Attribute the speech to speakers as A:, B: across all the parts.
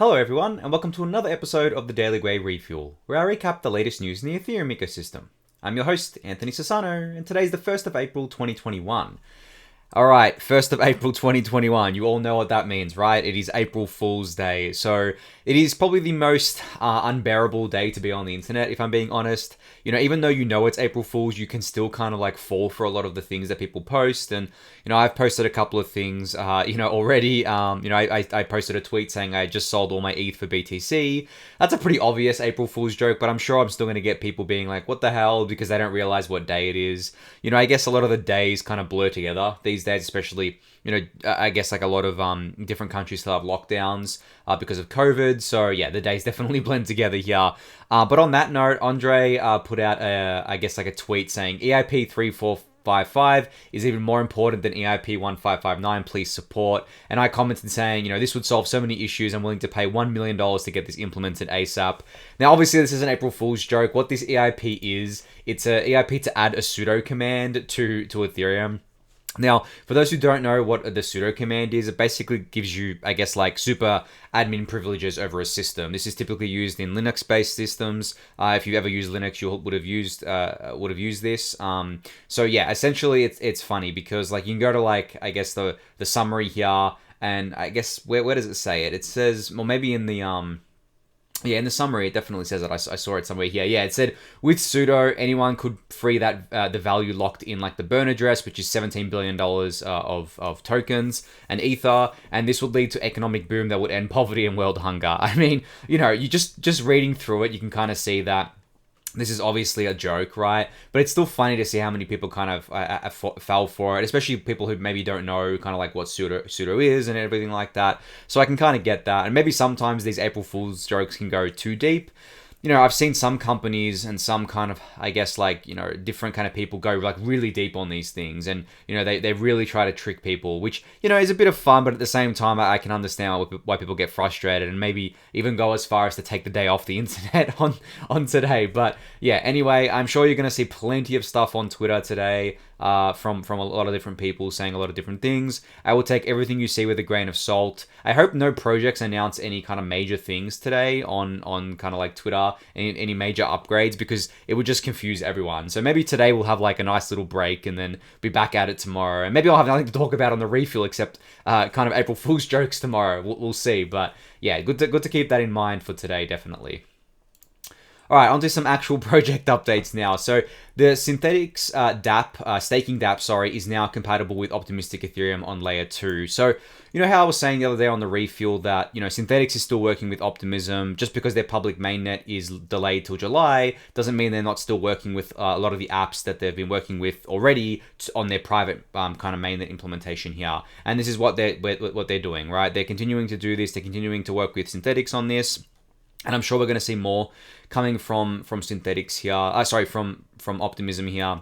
A: Hello everyone, and welcome to another episode of the Daily Gwei Refuel, where I recap the latest news in the Ethereum ecosystem. I'm your host, Anthony Sassano, and today's the 1st of April 2021. Alright, 1st of April 2021, you all know what that means, right? It is April Fool's Day, so it is probably the most unbearable day to be on the internet, if I'm being honest. You know, even though you know it's April Fool's, you can still kind of like fall for a lot of the things that people post, and, you know, I've posted a couple of things, already. I posted a tweet saying I just sold all my ETH for BTC. That's a pretty obvious April Fool's joke, but I'm sure I'm still going to get people being like, what the hell, because they don't realize what day it is. You know, I guess a lot of the days kind of blur together these days, especially, you know, I guess like a lot of different countries still have lockdowns because of COVID. So yeah, the days definitely blend together here. But on that note, Andre put out a tweet saying EIP 3455 is even more important than EIP 1559. Please support. And I commented saying, you know, this would solve so many issues. I'm willing to pay $1 million to get this implemented ASAP. Now, obviously, this is an April Fool's joke. What this EIP is, it's a EIP to add a sudo command to Ethereum. Now, for those who don't know what the sudo command is, it basically gives you, I guess, like super admin privileges over a system. This is typically used in Linux-based systems. If you've ever used Linux, you would have used this. So yeah, essentially, it's funny because like you can go to like I guess the summary here, and I guess where does it say it? It says, well, maybe in the in the summary, it definitely says it. I saw it somewhere here. Yeah, it said, with sudo, anyone could free that the value locked in like the burn address, which is $17 billion of tokens and ether, and this would lead to economic boom that would end poverty and world hunger. I mean, you know, you just reading through it, you can kind of see that this is obviously a joke, right? But it's still funny to see how many people kind of fell for it, especially people who maybe don't know kind of like what sudo is and everything like that. So I can kind of get that. And maybe sometimes these April Fool's jokes can go too deep. You know, I've seen some companies and some kind of, I guess, like, you know, different kind of people go like really deep on these things. And, you know, they really try to trick people, which, you know, is a bit of fun. But at the same time, I can understand why people get frustrated and maybe even go as far as to take the day off the internet on today. But yeah, anyway, I'm sure you're going to see plenty of stuff on Twitter today from a lot of different people saying a lot of different things. I will take everything you see with a grain of salt. I hope no projects announce any kind of major things today on kind of like Twitter, any major upgrades, because it would just confuse everyone. So maybe today we'll have like a nice little break and then be back at it tomorrow. And maybe I'll have nothing to talk about on the refuel except kind of April Fool's jokes tomorrow. We'll see. But yeah, good to keep that in mind for today, definitely. All right, on to some actual project updates now. So the Synthetix staking dApp, is now compatible with Optimistic Ethereum on layer 2. So, you know how I was saying the other day on the refuel that, you know, Synthetix is still working with Optimism. Just because their public mainnet is delayed till July doesn't mean they're not still working with a lot of the apps that they've been working with already on their private kind of mainnet implementation here. And this is what they're doing, right? They're continuing to do this. They're continuing to work with Synthetix on this. And I'm sure we're going to see more coming from Synthetix here. From Optimism here,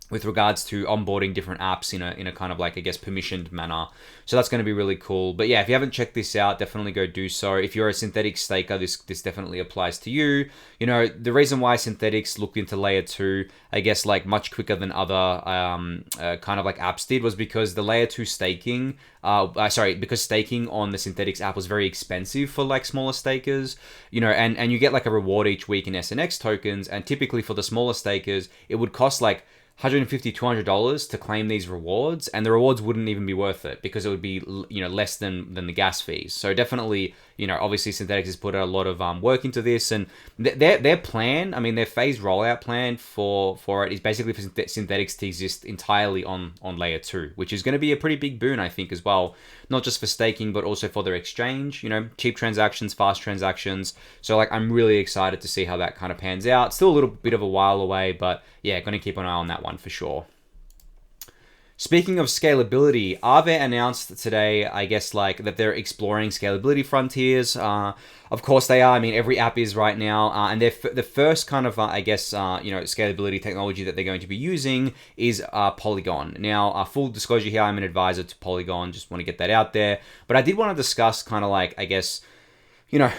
A: with regards to onboarding different apps in a kind of like, I guess, permissioned manner. So that's going to be really cool. But yeah, if you haven't checked this out, definitely go do so. If you're a Synthetix staker, this definitely applies to you. You know, the reason why Synthetix looked into layer 2, I guess, like much quicker than other kind of like apps did, was because the layer 2 staking, because staking on the Synthetix app was very expensive for like smaller stakers, you know, and you get like a reward each week in SNX tokens, and typically for the smaller stakers, it would cost like $150, $200 to claim these rewards, and the rewards wouldn't even be worth it because it would be, you know, less than the gas fees. So definitely, you know, obviously Synthetix has put a lot of work into this, and their plan, I mean, their phased rollout plan for it is basically for Synthetix to exist entirely on layer 2, which is going to be a pretty big boon, I think, as well. Not just for staking, but also for their exchange, you know, cheap transactions, fast transactions. So like, I'm really excited to see how that kind of pans out. Still a little bit of a while away, but yeah, going to keep an eye on that one for sure. Speaking of scalability, Aave announced today, I guess, like that they're exploring scalability frontiers. Of course they are. I mean, every app is right now. And the first kind of, scalability technology that they're going to be using is Polygon. Now, full disclosure here, I'm an advisor to Polygon. Just want to get that out there. But I did want to discuss kind of like, I guess,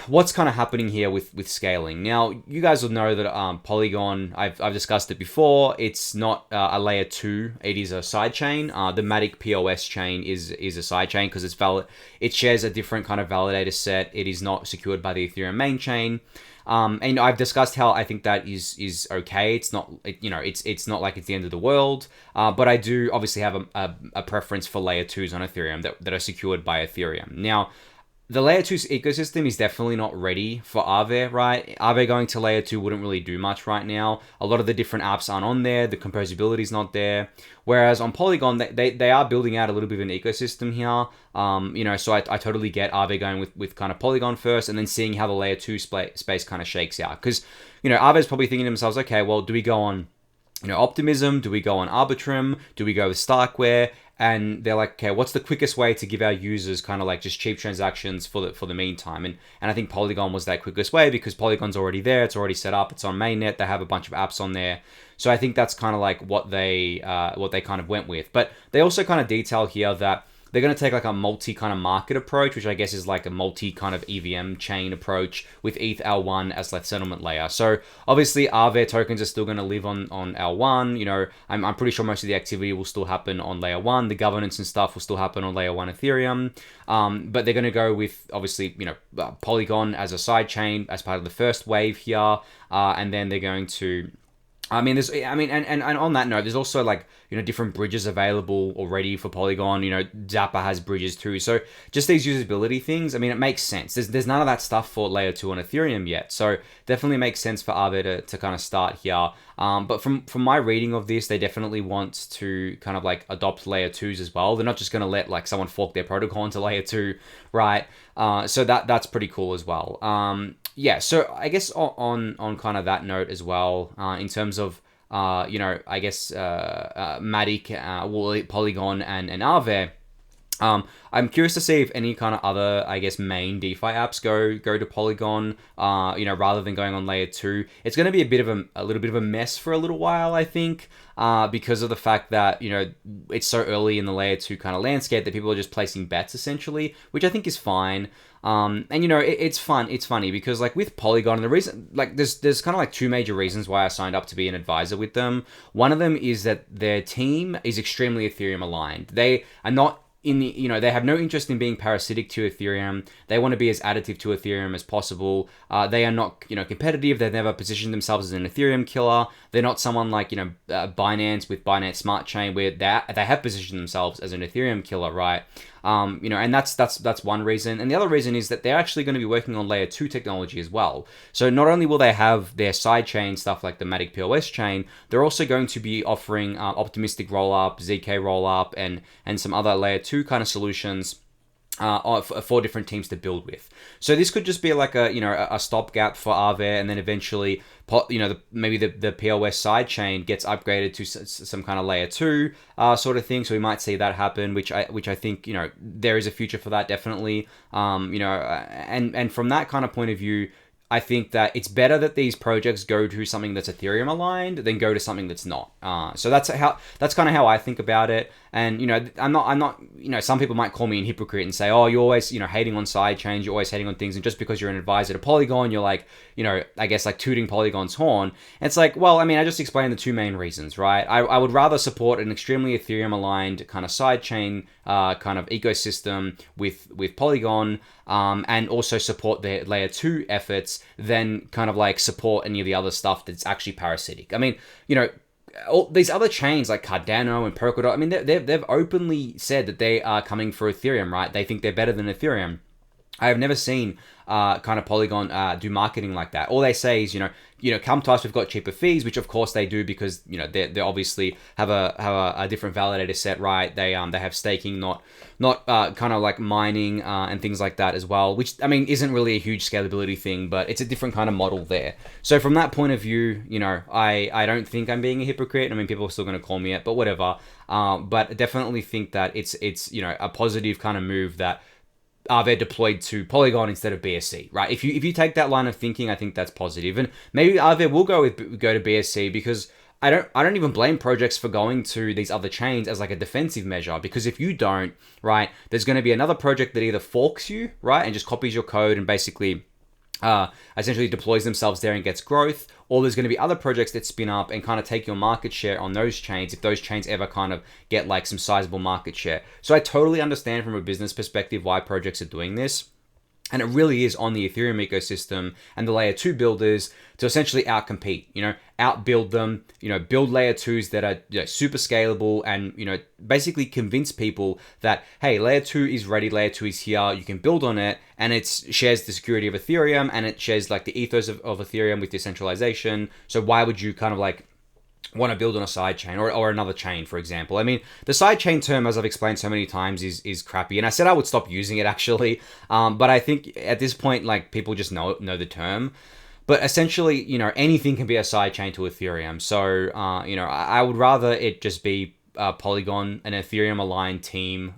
A: what's kind of happening here with scaling. Now, you guys will know that Polygon, I've discussed it before. It's not a layer 2. It is a sidechain. The Matic POS chain is a sidechain because it's valid. It shares a different kind of validator set. It is not secured by the Ethereum main chain. And I've discussed how I think that is okay. It's not, it's not like it's the end of the world. But I do obviously have a preference for layer 2s on Ethereum that are secured by Ethereum. Now, the layer 2 ecosystem is definitely not ready for Aave, right? Aave going to layer 2 wouldn't really do much right now. A lot of the different apps aren't on there. The composability is not there. Whereas on Polygon, they are building out a little bit of an ecosystem here. So I totally get Aave going with kind of Polygon first and then seeing how the layer 2 space kind of shakes out. Because, Aave's probably thinking to themselves, okay, well, do we go on, Optimism? Do we go on Arbitrum? Do we go with Starkware? And they're like, okay, what's the quickest way to give our users kind of like just cheap transactions for the meantime? And I think Polygon was that quickest way because Polygon's already there, it's already set up, it's on mainnet, they have a bunch of apps on there. So I think that's kind of like what they kind of went with. But they also kind of detail here that they're going to take like a multi kind of market approach, which I guess is like a multi kind of EVM chain approach with ETH L1 as like settlement layer. So obviously Aave tokens are still going to live on L1. I'm pretty sure most of the activity will still happen on layer 1. The governance and stuff will still happen on layer 1 Ethereum. But they're going to go with obviously, Polygon as a side chain as part of the first wave here. And then they're going to, and on that note, there's also like, different bridges available already for Polygon. Zappa has bridges too. So just these usability things, it makes sense. There's none of that stuff for layer 2 on Ethereum yet. So definitely makes sense for Aave to kind of start here. But from my reading of this, they definitely want to kind of like adopt layer 2s as well. They're not just going to let like someone fork their protocol into layer 2, right? So that's pretty cool as well. So I guess on kind of that note as well, in terms of Matic, Polygon and Aave. I'm curious to see if any kind of other, main DeFi apps go to Polygon, rather than going on layer 2. It's going to be a little bit of a mess for a little while, I think, because of the fact that, it's so early in the layer 2 kind of landscape that people are just placing bets essentially, which I think is fine. It's funny because like with Polygon, the reason, like there's kind of like two major reasons why I signed up to be an advisor with them. One of them is that their team is extremely Ethereum aligned. They are not they have no interest in being parasitic to Ethereum. They want to be as additive to Ethereum as possible. They are not, competitive. They've never positioned themselves as an Ethereum killer. They're not someone like, Binance with Binance Smart Chain where they have positioned themselves as an Ethereum killer, right? And that's one reason. And the other reason is that they're actually going to be working on layer 2 technology as well. So not only will they have their side chain stuff like the Matic POS chain, they're also going to be offering optimistic rollup, ZK rollup, and some other layer 2 kind of solutions for different teams to build with. So this could just be like a stopgap for Aave, and then eventually, maybe the POS side chain gets upgraded to some kind of layer 2 sort of thing. So we might see that happen, which I think there is a future for that definitely. And from that kind of point of view, I think that it's better that these projects go to something that's Ethereum aligned than go to something that's not. So that's kind of how I think about it. And, I'm not, some people might call me a hypocrite and say, oh, you're always, hating on side chains, you're always hating on things. And just because you're an advisor to Polygon, you're like, I guess like tooting Polygon's horn. And it's like, well, I just explained the two main reasons, right? I would rather support an extremely Ethereum aligned kind of side chain kind of ecosystem with Polygon, and also support their layer 2 efforts than kind of like support any of the other stuff that's actually parasitic. All these other chains like Cardano and Polkadot, they've openly said that they are coming for Ethereum, right? They think they're better than Ethereum. I have never seen kind of Polygon do marketing like that. All they say is, come to us, we've got cheaper fees, which of course they do because, they obviously have a different validator set, right? They have staking, not kind of like mining and things like that as well, which, isn't really a huge scalability thing, but it's a different kind of model there. So from that point of view, I don't think I'm being a hypocrite. People are still going to call me it, but whatever. But I definitely think that it's a positive kind of move that Aave deployed to Polygon instead of BSC, right? If you take that line of thinking, I think that's positive. And maybe Aave will go to BSC because, I don't even blame projects for going to these other chains as like a defensive measure, because if you don't, right, there's going to be another project that either forks you, right, and just copies your code and basically essentially deploys themselves there and gets growth, or there's going to be other projects that spin up and kind of take your market share on those chains if those chains ever kind of get like some sizable market share. So I totally understand from a business perspective why projects are doing this. And it really is on the Ethereum ecosystem and the layer 2 builders to essentially outcompete, outbuild them, build layer 2s that are super scalable and, basically convince people that, hey, layer 2 is ready, layer 2 is here, you can build on it, and it shares the security of Ethereum and it shares like the ethos of Ethereum with decentralization. So why would you kind of like want to build on a side chain or another chain, for example? I mean, the side chain term, as I've explained so many times, is crappy, and I said I would stop using it actually, but I think at this point, like, people just know the term. But essentially, anything can be a side chain to Ethereum. So, I would rather it just be Polygon, an Ethereum aligned team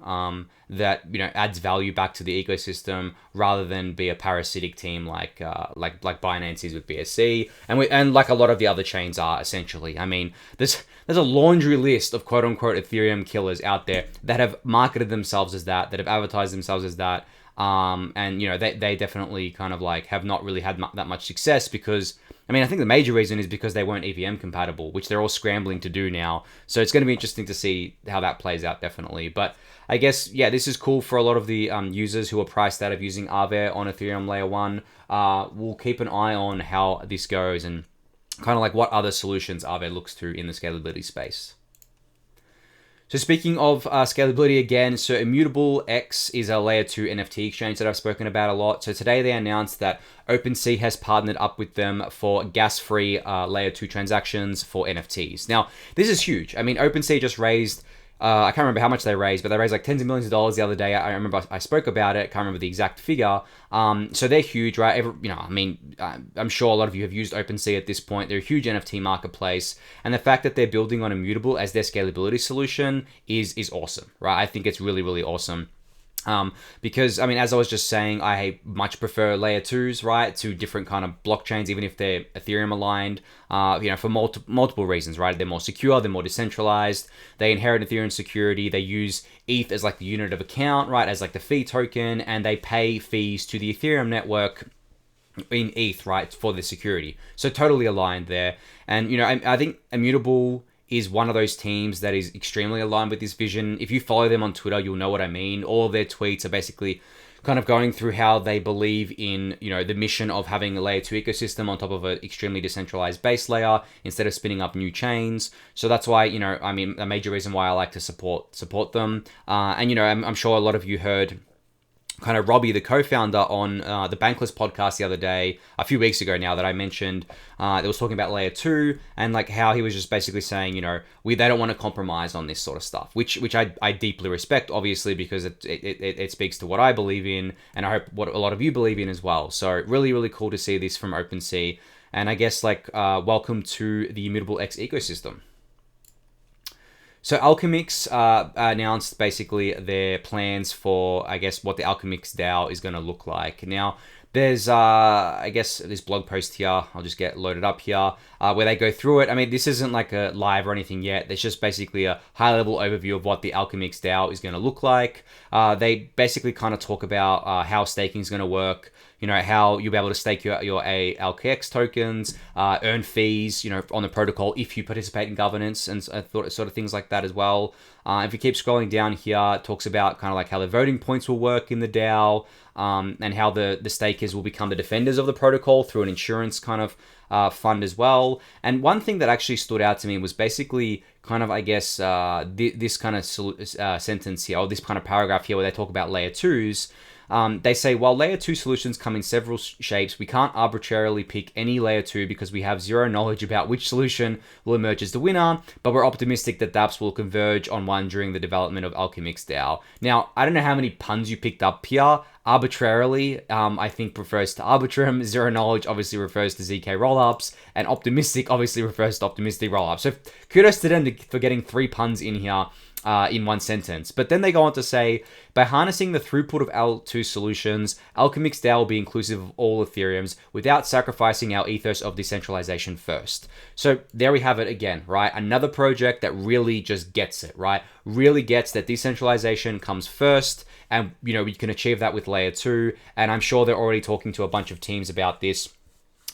A: that adds value back to the ecosystem, rather than be a parasitic team like Binance is with BSC, and like a lot of the other chains are essentially. I mean, there's a laundry list of quote unquote Ethereum killers out there that have marketed themselves as that have advertised themselves as that. And they definitely kind of like have not really had that much success, because I think the major reason is because they weren't EVM compatible, which they're all scrambling to do now. So it's going to be interesting to see how that plays out, definitely. But I guess, yeah, this is cool for a lot of the users who are priced out of using Aave on Ethereum layer 1. We'll keep an eye on how this goes and kind of like what other solutions Aave looks to in the scalability space. So speaking of scalability again, so Immutable X is a layer 2 NFT exchange that I've spoken about a lot. So today they announced that OpenSea has partnered up with them for gas-free layer 2 transactions for NFTs. Now, this is huge. I mean, OpenSea just raised, I can't remember how much they raised, but they raised like tens of millions of dollars the other day. I remember I spoke about it. Can't remember the exact figure. So they're huge, right? I'm sure a lot of you have used OpenSea at this point. They're a huge NFT marketplace, and the fact that they're building on Immutable as their scalability solution is awesome, right? I think it's really, really awesome. Because, as I was just saying, I much prefer layer 2s, right, to different kind of blockchains, even if they're Ethereum aligned, for multiple reasons, right? They're more secure, they're more decentralized, they inherit Ethereum security, they use ETH as like the unit of account, right, as like the fee token, and they pay fees to the Ethereum network in ETH, right, for the security. So totally aligned there. And, I think Immutable is one of those teams that is extremely aligned with this vision. If you follow them on Twitter, you'll know what I mean. All of their tweets are basically kind of going through how they believe in, the mission of having a layer 2 ecosystem on top of an extremely decentralized base layer instead of spinning up new chains. So that's why, a major reason why I like to support them. And, I'm sure a lot of you heard kind of Robbie, the co-founder, on the Bankless podcast the other day, a few weeks ago now, that I mentioned, that was talking about layer 2 and like how he was just basically saying, they don't want to compromise on this sort of stuff, which I deeply respect, obviously, because it speaks to what I believe in, and I hope what a lot of you believe in as well. So really, really cool to see this from OpenSea, and I guess welcome to the Immutable X ecosystem. So Alchemix announced basically their plans for, I guess, what the Alchemix DAO is going to look like. Now, there's, this blog post here, I'll just get loaded up here, where they go through it. This isn't like a live or anything yet. There's just basically a high-level overview of what the Alchemix DAO is going to look like. They basically kind of talk about how staking is going to work, how you'll be able to stake your ALKX tokens, earn fees, on the protocol if you participate in governance and sort of things like that as well. If you keep scrolling down here, it talks about kind of like how the voting points will work in the DAO, and how the stakers will become the defenders of the protocol through an insurance kind of fund as well. And one thing that actually stood out to me was basically kind of, this kind of sentence here, or this kind of paragraph here, where they talk about layer 2s. They say, while layer 2 solutions come in several shapes, we can't arbitrarily pick any layer 2 because we have zero knowledge about which solution will emerge as the winner, but we're optimistic that dApps will converge on one during the development of Alchemix DAO. Now, I don't know how many puns you picked up here. Arbitrarily, I think, refers to Arbitrum. Zero knowledge obviously refers to ZK rollups, and optimistic obviously refers to optimistic rollups. So kudos to them for getting 3 puns in here. in one sentence. But then they go on to say, by harnessing the throughput of L2 solutions, Alchemix DAO will be inclusive of all Ethereums without sacrificing our ethos of decentralization first. So there we have it again, right? Another project that really just gets it, right? Really gets that decentralization comes first, and we can achieve that with layer 2, and I'm sure they're already talking to a bunch of teams about this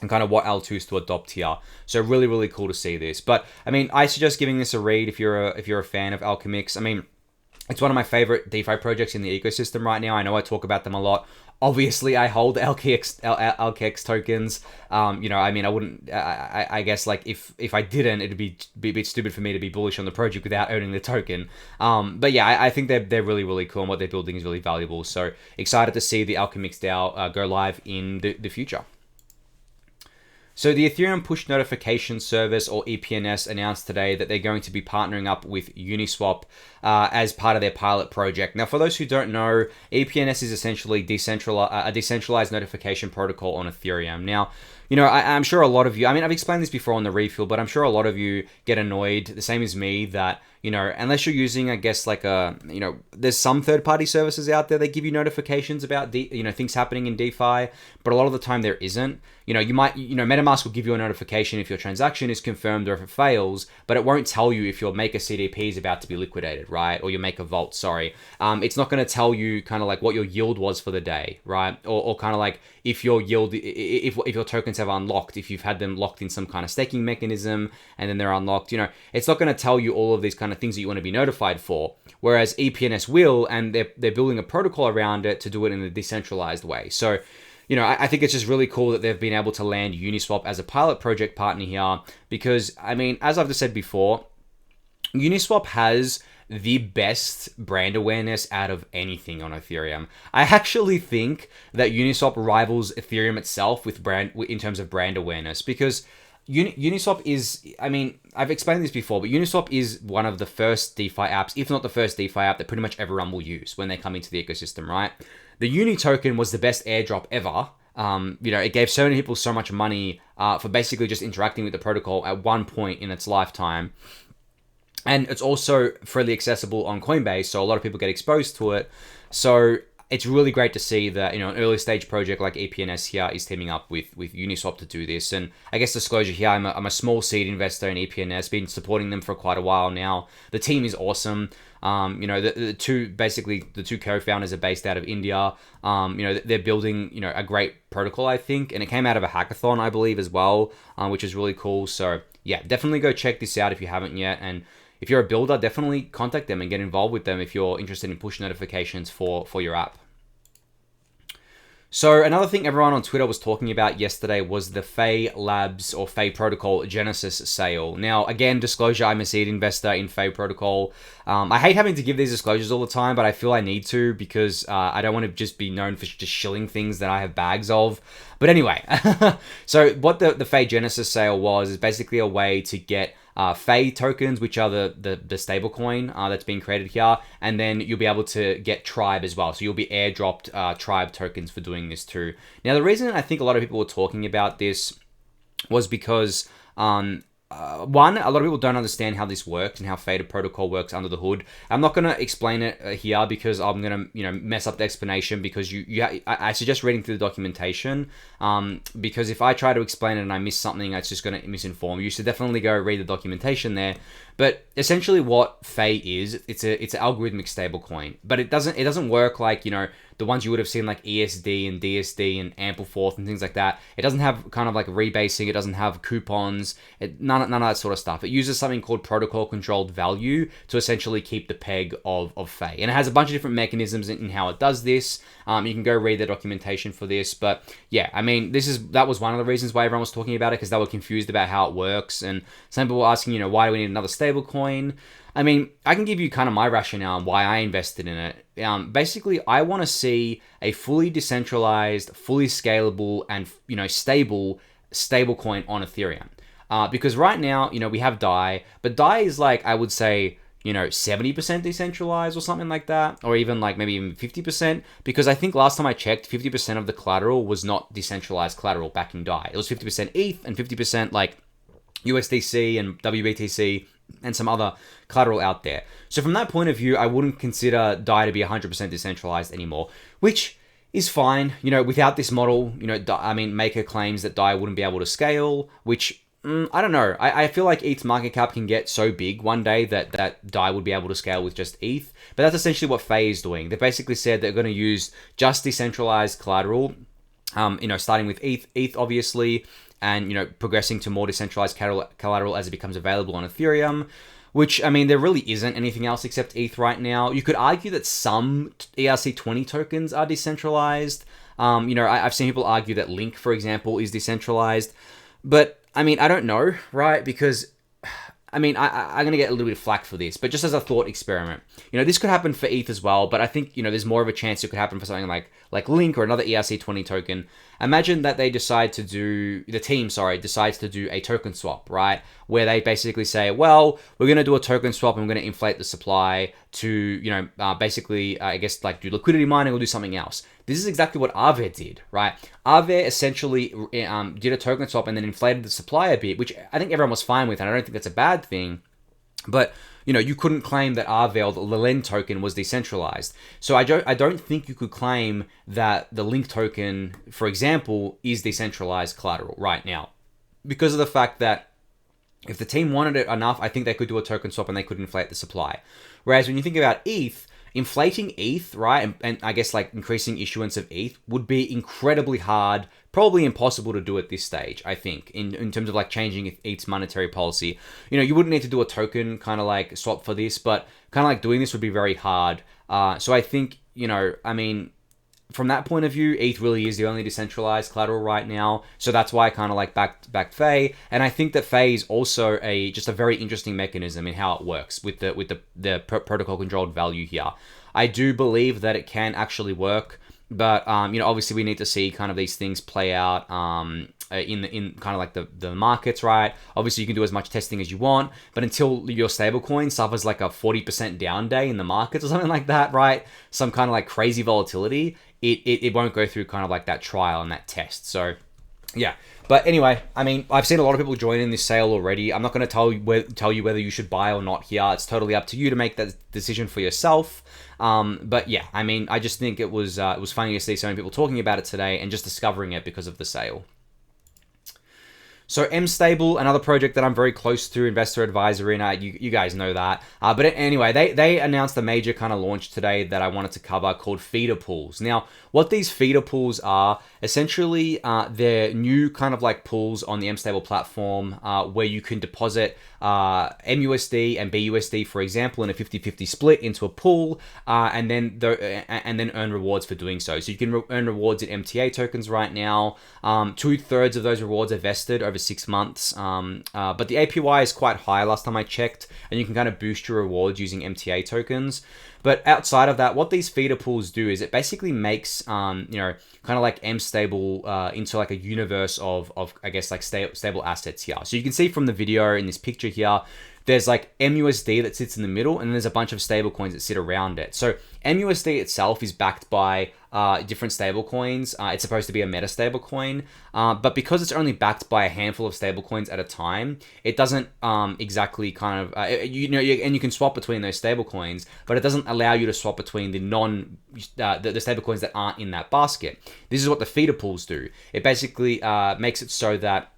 A: and kind of what L2s to adopt here. So really, really cool to see this. But I mean, I suggest giving this a read if you're a fan of Alchemix. I mean, it's one of my favorite DeFi projects in the ecosystem right now. I know I talk about them a lot. Obviously, I hold Alchemix tokens. I mean, I wouldn't. I guess like if I didn't, it'd be a bit stupid for me to be bullish on the project without owning the token. But yeah, I think they're really, really cool, and what they're building is really valuable. So excited to see the Alchemix DAO go live in the future. So the Ethereum Push Notification Service, or EPNS, announced today that they're going to be partnering up with Uniswap as part of their pilot project. Now, for those who don't know, EPNS is essentially a decentralized notification protocol on Ethereum. Now, I'm sure a lot of you, I mean, I've explained this before on the refill, but I'm sure a lot of you get annoyed, the same as me, that, unless you're using, I guess, like there's some third-party services out there that give you notifications about, things happening in DeFi, but a lot of the time there isn't. MetaMask will give you a notification if your transaction is confirmed or if it fails, but it won't tell you if your Maker CDP is about to be liquidated, right? Or your Maker Vault, sorry. It's not going to tell you kind of like what your yield was for the day, right? Or kind of like if your yield, if your tokens have unlocked, if you've had them locked in some kind of staking mechanism and then they're unlocked, it's not going to tell you all of these kind of things that you want to be notified for. Whereas EPNS will, and they're building a protocol around it to do it in a decentralized way. So, I think it's just really cool that they've been able to land Uniswap as a pilot project partner here, because, I mean, as I've just said before, Uniswap has the best brand awareness out of anything on Ethereum. I actually think that Uniswap rivals Ethereum itself in terms of brand awareness, because Uniswap is, I mean, I've explained this before, but Uniswap is one of the first DeFi apps, if not the first DeFi app, that pretty much everyone will use when they come into the ecosystem, right? The Uni token was the best airdrop ever. It gave so many people so much money for basically just interacting with the protocol at one point in its lifetime. And it's also freely accessible on Coinbase, so a lot of people get exposed to it. So it's really great to see that, an early stage project like EPNS here is teaming up with Uniswap to do this. And I guess disclosure here, I'm a small seed investor in EPNS, been supporting them for quite a while now. The team is awesome. The two co-founders are based out of India. They're building, a great protocol, I think. And it came out of a hackathon, I believe, as well, which is really cool. So yeah, definitely go check this out if you haven't yet. And if you're a builder, definitely contact them and get involved with them if you're interested in push notifications for your app. So another thing everyone on Twitter was talking about yesterday was the Fei Labs or Fei Protocol Genesis sale. Now, again, disclosure, I'm a seed investor in Fei Protocol. I hate having to give these disclosures all the time, but I feel I need to because I don't want to just be known for just shilling things that I have bags of. But anyway, so what the Fei Genesis sale was is basically a way to get Fei tokens, which are the stablecoin that's being created here, and then you'll be able to get Tribe as well. So you'll be airdropped Tribe tokens for doing this too. Now, the reason I think a lot of people were talking about this was because one, a lot of people don't understand how this works and how Fei Protocol works under the hood. I'm not going to explain it here because I'm going to, mess up the explanation, because I suggest reading through the documentation, because if I try to explain it and I miss something, it's just going to misinform you. So definitely go read the documentation there. But essentially what Fei is, it's an algorithmic stablecoin, but it doesn't work like, the ones you would have seen like ESD and DSD and Ampleforth and things like that. It doesn't have kind of like rebasing. It doesn't have coupons. None of that sort of stuff. It uses something called protocol controlled value to essentially keep the peg of Fei. And it has a bunch of different mechanisms in how it does this. You can go read the documentation for this. But yeah, I mean, that was one of the reasons why everyone was talking about it, because they were confused about how it works. And some people were asking, why do we need another stablecoin? I mean, I can give you kind of my rationale on why I invested in it. Basically, I want to see a fully decentralized, fully scalable, and stable stablecoin on Ethereum. Because right now, we have DAI, but DAI is like, I would say, 70% decentralized or something like that, or even like maybe even 50%, because I think last time I checked, 50% of the collateral was not decentralized collateral back in DAI. It was 50% ETH and 50% like USDC and WBTC and some other collateral out there. So from that point of view, I wouldn't consider DAI to be 100% decentralized anymore, which is fine. You know, without this model, you know, I mean, Maker claims that DAI wouldn't be able to scale, which I don't know. I feel like ETH's market cap can get so big one day that DAI would be able to scale with just ETH. But that's essentially what Fei is doing. They basically said they're going to use just decentralized collateral, you know, starting with ETH obviously, and, you know, progressing to more decentralized collateral as it becomes available on Ethereum, which, I mean, there really isn't anything else except ETH right now. You could argue that some ERC20 tokens are decentralized. You know, I've seen people argue that Link, for example, is decentralized. But, I mean, I don't know, right? Because, I mean, I'm going to get a little bit of flack for this, but just as a thought experiment, you know, this could happen for ETH as well, but I think, you know, there's more of a chance it could happen for something like Link or another ERC20 token. Imagine that they decide to do, the team, sorry, decides to do a token swap, right? Where they basically say, well, we're going to do a token swap and we're going to inflate the supply to, you know, basically, I guess, like do liquidity mining or do something else. This is exactly what Aave did, right? Aave essentially did a token swap and then inflated the supply a bit, which I think everyone was fine with, and I don't think that's a bad thing. But, you know, you couldn't claim that Aave or the Lend token was decentralized. So I don't think you could claim that the Link token, for example, is decentralized collateral right now, because of the fact that if the team wanted it enough, I think they could do a token swap and they could inflate the supply. Whereas when you think about ETH, inflating ETH, right, and I guess like increasing issuance of ETH would be incredibly hard, probably impossible to do at this stage, I think, in terms of like changing ETH's monetary policy. You know, you wouldn't need to do a token kind of like swap for this, but kind of like doing this would be very hard. So I think, you know, I mean, from that point of view, ETH really is the only decentralized collateral right now. So that's why I kind of like backed Fei. And I think that Fei is also just a very interesting mechanism in how it works with the protocol controlled value here. I do believe that it can actually work, but you know, obviously we need to see kind of these things play out in kind of like the markets, right? Obviously you can do as much testing as you want, but until your stablecoin suffers like a 40% down day in the markets or something like that, right? Some kind of like crazy volatility, it won't go through kind of like that trial and that test. So yeah, but anyway, I mean, I've seen a lot of people join in this sale already. I'm not going to tell you whether you should buy or not here. It's totally up to you to make that decision for yourself. But yeah, I mean, I just think it was funny to see so many people talking about it today and just discovering it because of the sale. So mStable, another project that I'm very close to, investor advisor in, you guys know that. But anyway, they announced a major kind of launch today that I wanted to cover called feeder pools. Now, what these feeder pools are, essentially they're new kind of like pools on the mStable platform where you can deposit MUSD and BUSD, for example, in a 50-50 split into a pool, and then earn rewards for doing so. So you can earn rewards in MTA tokens right now. 2/3 of those rewards are vested over 6 months, but the APY is quite high last time I checked, and you can kind of boost your rewards using MTA tokens. But outside of that, what these feeder pools do is it basically makes, you know, kind of like mStable into like a universe of I guess like stable assets here. So you can see from the video in this picture here, there's like MUSD that sits in the middle, and there's a bunch of stable coins that sit around it. So MUSD itself is backed by different stable coins. It's supposed to be a meta stable coin, but because it's only backed by a handful of stable coins at a time, it doesn't exactly kind of you know, and you can swap between those stable coins, but it doesn't allow you to swap between the stable coins that aren't in that basket. This is what the feeder pools do. It basically makes it so that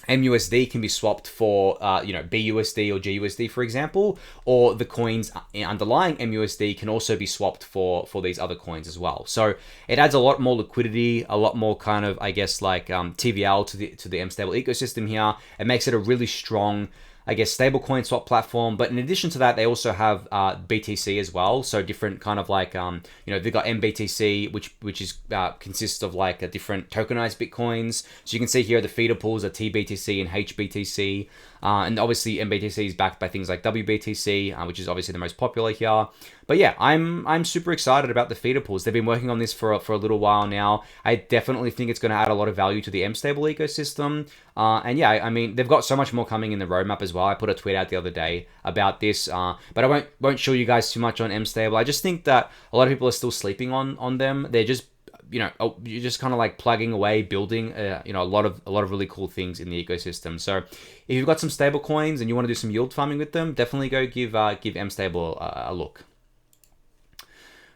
A: MUSD can be swapped for, you know, BUSD or GUSD, for example, or the coins underlying MUSD can also be swapped for these other coins as well. So it adds a lot more liquidity, a lot more kind of, I guess, like TVL to the mStable ecosystem here. It makes it a really strong, I guess, stablecoin swap platform. But in addition to that, they also have BTC as well. So different kind of like, you know, they've got MBTC, which is consists of like a different tokenized Bitcoins. So you can see here the feeder pools are TBTC and HBTC. And obviously MBTC is backed by things like WBTC, which is obviously the most popular here. But yeah, I'm super excited about the feeder pools. They've been working on this for a little while now. I definitely think it's going to add a lot of value to the mStable ecosystem. And yeah, I mean, they've got so much more coming in the roadmap as well. I put a tweet out the other day about this, but I won't show you guys too much on mStable. I just think that a lot of people are still sleeping on them. They're just you're just kind of like plugging away, building, a lot of really cool things in the ecosystem. So if you've got some stable coins and you want to do some yield farming with them, definitely go give mStable a look.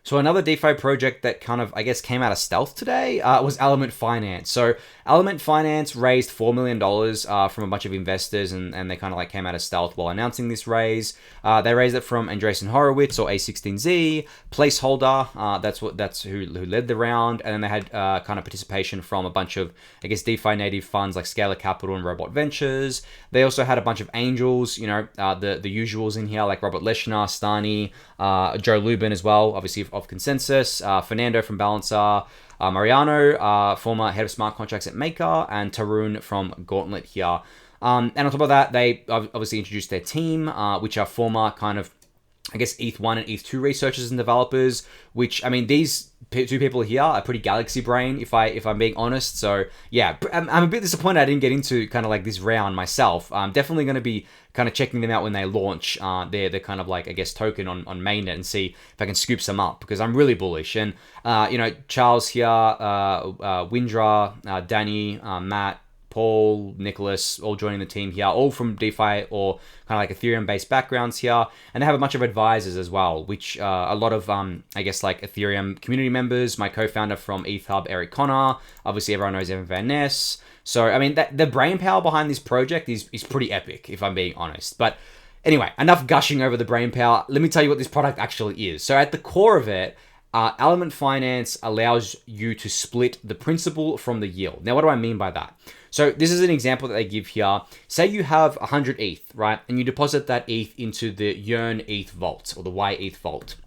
A: So another DeFi project that kind of, I guess, came out of stealth today was Element Finance. So Element Finance raised $4 million from a bunch of investors, and they kind of like came out of stealth while announcing this raise. They raised it from Andreessen Horowitz or A16Z, Placeholder. That's who led the round, and then they had kind of participation from a bunch of, I guess, DeFi native funds like Scalar Capital and Robot Ventures. They also had a bunch of angels, the usuals in here like Robert Leshner, Stani, Joe Lubin as well, obviously of Consensus, Fernando from Balancer, Mariano, former head of smart contracts at Maker, and Tarun from Gauntlet here. And on top of that, they obviously introduced their team, which are former kind of, I guess, ETH1 and ETH2 researchers and developers, which, I mean, these two people here are pretty galaxy brain, if I'm being honest. So yeah, I'm a bit disappointed I didn't get into kind of like this round myself. I'm definitely going to be kind of checking them out when they launch their kind of like, I guess, token on mainnet and see if I can scoop some up, because I'm really bullish. And Charles here, Windra, Danny, Matt, Paul, Nicholas, all joining the team here, all from DeFi or kind of like Ethereum-based backgrounds here. And they have a bunch of advisors as well, which a lot of, I guess, like Ethereum community members. My co-founder from ETHub, Eric Connor. Obviously, everyone knows EPNS. So, I mean, the brain power behind this project is pretty epic, if I'm being honest. But anyway, enough gushing over the brain power. Let me tell you what this product actually is. So at the core of it, Element Finance allows you to split the principal from the yield. Now, what do I mean by that? So this is an example that they give here. Say you have 100 ETH, right? And you deposit that ETH into the Yearn ETH vault or the Y ETH vault.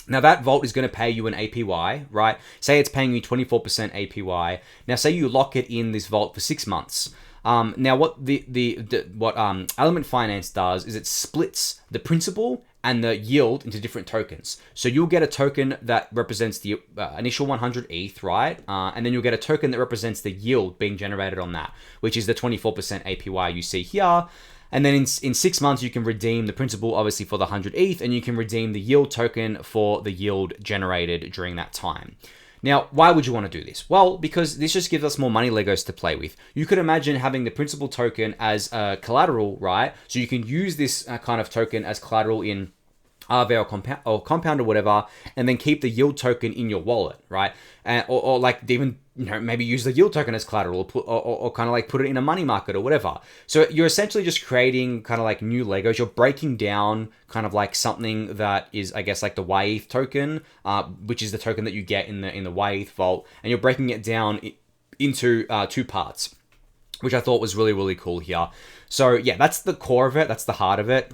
A: Now that vault is going to pay you an APY, right? Say it's paying you 24% APY. Now say you lock it in this vault for 6 months. Now what what Element Finance does is it splits the principal and the yield into different tokens. So you'll get a token that represents the initial 100 ETH, right? And then you'll get a token that represents the yield being generated on that, which is the 24% APY you see here. And then in 6 months, you can redeem the principal, obviously, for the 100 ETH, and you can redeem the yield token for the yield generated during that time. Now, why would you want to do this? Well, because this just gives us more money Legos to play with. You could imagine having the principal token as collateral, right? So you can use this kind of token as collateral in Aave or Compound or whatever, and then keep the yield token in your wallet, right? Or like even maybe use the yield token as collateral, or kind of like put it in a money market or whatever. So you're essentially just creating kind of like new Legos. You're breaking down kind of like something that is, I guess, like the YETH token, which is the token that you get in the YETH vault, and you're breaking it down into two parts, which I thought was really, really cool here. So yeah, that's the core of it. That's the heart of it.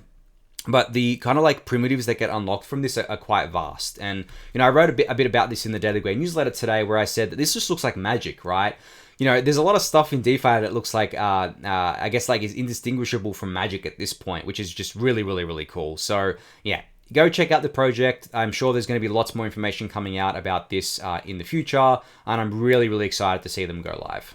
A: But the kind of like primitives that get unlocked from this are quite vast. And, I wrote a bit about this in the Daily Gwei newsletter today, where I said that this just looks like magic, right? There's a lot of stuff in DeFi that looks like, I guess, like is indistinguishable from magic at this point, which is just really, really, really cool. So yeah, go check out the project. I'm sure there's going to be lots more information coming out about this in the future. And I'm really, really excited to see them go live.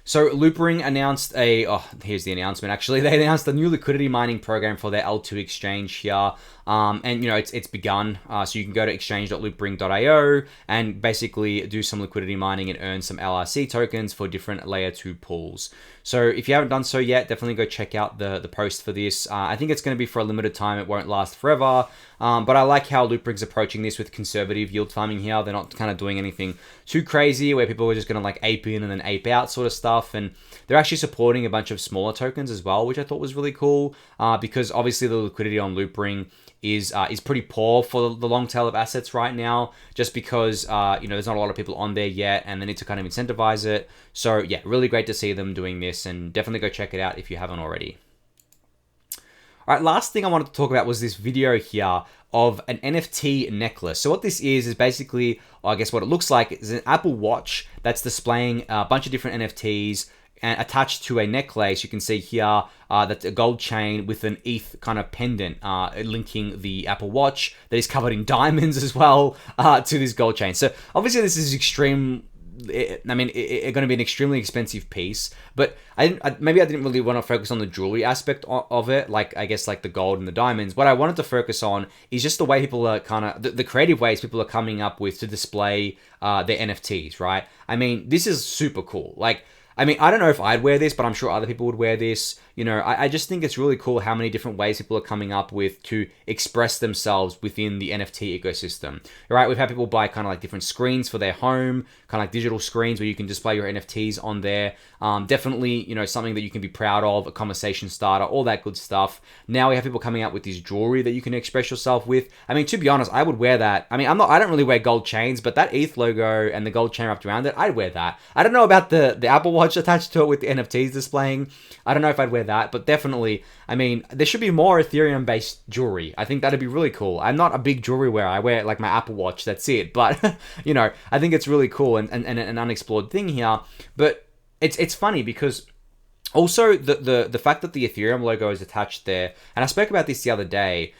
A: So Loopring announced here's the announcement actually. They announced a new liquidity mining program for their L2 exchange here. And it's begun. So you can go to exchange.loopring.io and basically do some liquidity mining and earn some LRC tokens for different layer 2 pools. So if you haven't done so yet, definitely go check out the post for this. I think it's going to be for a limited time. It won't last forever. But I like how Loopring's approaching this with conservative yield farming here. They're not kind of doing anything too crazy where people are just going to like ape in and then ape out sort of stuff. And they're actually supporting a bunch of smaller tokens as well, which I thought was really cool, because obviously the liquidity on Loopring is pretty poor for the long tail of assets right now, just because there's not a lot of people on there yet, and they need to kind of incentivize it. So yeah, really great to see them doing this, and definitely go check it out if you haven't already. All right, last thing I wanted to talk about was this video here of an NFT necklace. So what this is basically, I guess what it looks like is an Apple Watch that's displaying a bunch of different NFTs, and attached to a necklace, you can see here that's a gold chain with an ETH kind of pendant linking the Apple Watch that is covered in diamonds as well to this gold chain. So obviously this is extreme going to be an extremely expensive piece. But maybe I didn't really want to focus on the jewelry aspect of it, like I guess like the gold and the diamonds. What I wanted to focus on is just the way people are kind of the creative ways people are coming up with to display their NFTs, right? I mean, this is super cool. Like, I mean, I don't know if I'd wear this, but I'm sure other people would wear this. You know, I just think it's really cool how many different ways people are coming up with to express themselves within the NFT ecosystem, right? We've had people buy kind of like different screens for their home, kind of like digital screens where you can display your NFTs on there. Definitely, you know, something that you can be proud of, a conversation starter, all that good stuff. Now we have people coming out with this jewelry that you can express yourself with. I mean, to be honest, I would wear that. I mean, I don't really wear gold chains, but that ETH logo and the gold chain wrapped around it, I'd wear that. I don't know about the Apple Watch attached to it with the NFTs displaying. I don't know if I'd wear that, but definitely, I mean, there should be more Ethereum-based jewelry. I think that'd be really cool. I'm not a big jewelry wearer. I wear like my Apple Watch, that's it. But, you know, I think it's really cool and an unexplored thing here. But it's funny because also the fact that the Ethereum logo is attached there, and I spoke about this the other day,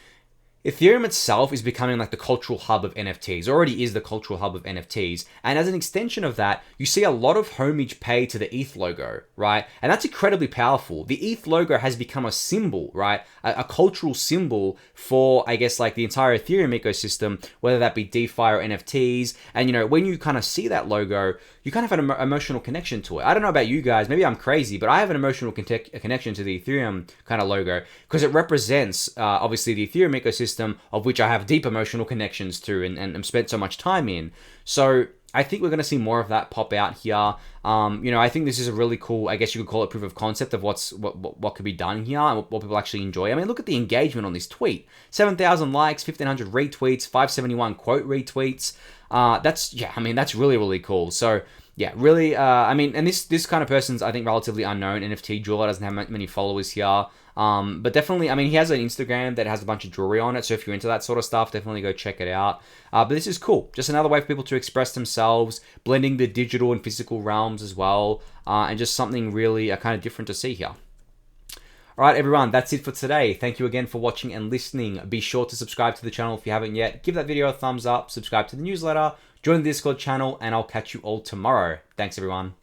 A: Ethereum itself is becoming like the cultural hub of NFTs, already is the cultural hub of NFTs. And as an extension of that, you see a lot of homage paid to the ETH logo, right? And that's incredibly powerful. The ETH logo has become a symbol, right? A cultural symbol for, I guess, like the entire Ethereum ecosystem, whether that be DeFi or NFTs. And, you know, when you kind of see that logo, you kind of have an emotional connection to it. I don't know about you guys, maybe I'm crazy, but I have an emotional connection to the Ethereum kind of logo because it represents, obviously, the Ethereum ecosystem, of which I have deep emotional connections to and spent so much time in. So I think we're going to see more of that pop out here. You know, I think this is a really cool, I guess you could call it proof of concept of what could be done here and what people actually enjoy. I mean, look at the engagement on this tweet. 7,000 likes, 1,500 retweets, 571 quote retweets. That's really, really cool. So yeah, really, I mean, and this kind of person's, I think, relatively unknown. NFT jeweler, doesn't have many followers here. But definitely, I mean, he has an Instagram that has a bunch of jewelry on it. So if you're into that sort of stuff, definitely go check it out. But this is cool. Just another way for people to express themselves, blending the digital and physical realms as well. And just something really kind of different to see here. All right, everyone, that's it for today. Thank you again for watching and listening. Be sure to subscribe to the channel if you haven't yet. Give that video a thumbs up, subscribe to the newsletter, join the Discord channel, and I'll catch you all tomorrow. Thanks, everyone.